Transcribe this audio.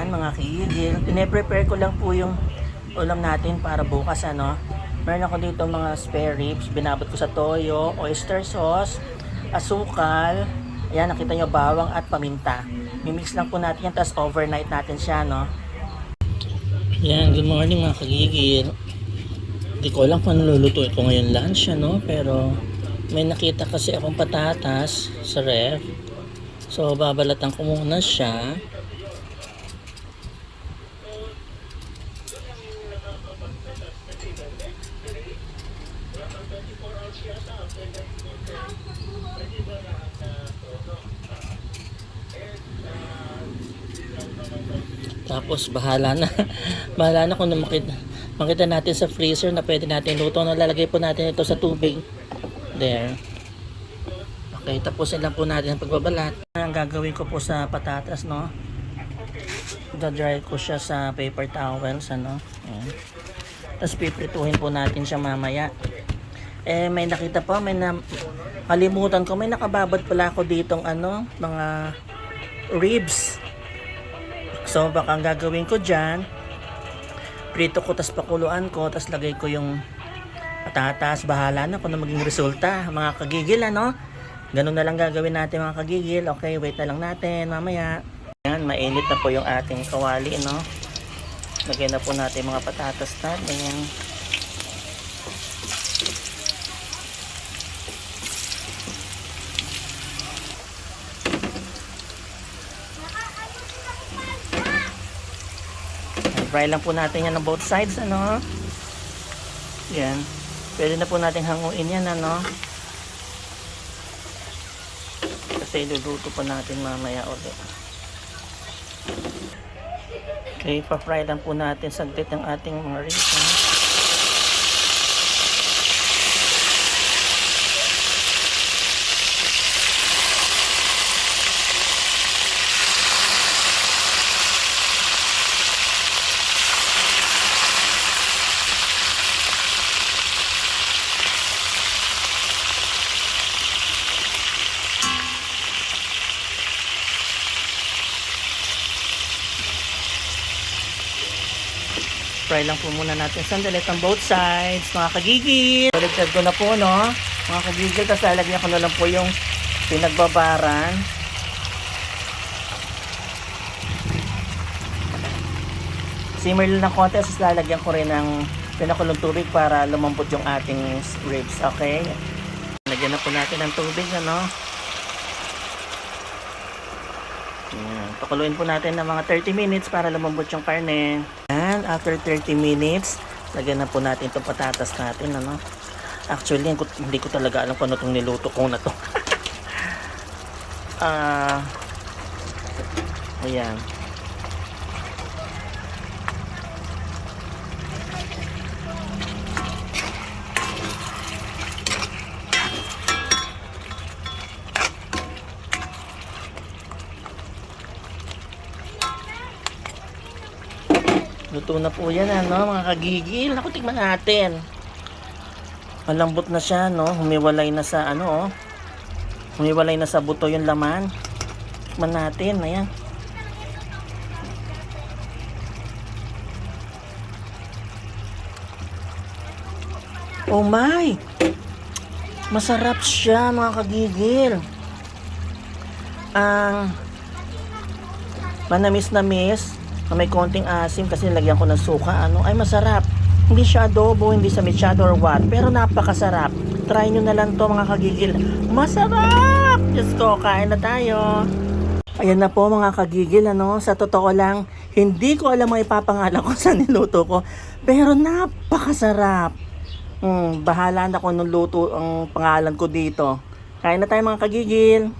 Yan mga kigil, pine-prepare ko lang po yung ulam natin para bukas Meron ako dito mga spare ribs, binabot ko sa toyo, oyster sauce, asukal, ayan nakita nyo bawang at paminta. Mimix lang po natin yan, tapos overnight natin siya Yan, good morning mga kagigil. Hindi ko alam kung ano lulutuin ko ngayon lunch pero may nakita kasi akong patatas sa ref. So babalatan ko muna siya. Tapos bahala na bahala na kung makita natin sa freezer na pwede natin luto. Lalagay po natin ito sa tubig. There. Okay, tapusin lang po natin ang pagbabalat. Ang gagawin ko po sa patatas dry ko siya sa paper towels Ayan. Tapos piprituhin po natin siya mamaya. May nakita po, kalimutan ko, may nakababad pala ako ditong mga ribs. So baka ang gagawin ko dyan, prito ko, tas pakuluan ko, tas lagay ko yung patatas. Bahala na kung ano maging resulta mga kagigil ganun na lang gagawin natin mga kagigil. Okay, wait na lang natin mamaya. Yan, mainit na po yung ating kawali lagyan na po natin mga patatas natin. Fry lang po natin yan on both sides Yan. Pwede na po natin hanguin yan kasi iluluto po natin mamaya ulit. Okay, pa-fry lang po natin saglit ang ating mga ribs Fry lang po muna natin sandali on both sides mga kagigil. Baligtad ko na po mga kagigil, tapos lalagyan ko na lang po yung pinagbabaran. Simmer lang ng konti, tapos lalagyan ko rin ng pinakulong tubig para lumambot yung ating ribs. Okay, lagyan na po natin ng tubig Pakuluin po natin ng mga 30 minutes para lumambot yung karne. And after 30 minutes, lagyan na po natin itong patatas natin Actually, hindi ko talaga alam kung ano itong niluto ko na to. Ayan. Luto na po yan mga kagigil. Naku, tignan natin. Malambot na siya humiwalay na sa humiwalay na sa buto yung laman. Tignan natin, ayan. Oh my! Masarap siya mga kagigil. Manamis-namis na may konting asim kasi nilagyan ko ng suka ay masarap. Hindi siya adobo, hindi sa mechado or what, pero napakasarap. Try nyo na lang to mga kagigil. Masarap! Diyos ko, kain na tayo. Ayan na po mga kagigil sa totoo lang, hindi ko alam ang ipapangalan ko sa niluto ko, pero napakasarap. Bahala na kung anong luto ang pangalan ko dito. Kain na tayo mga kagigil.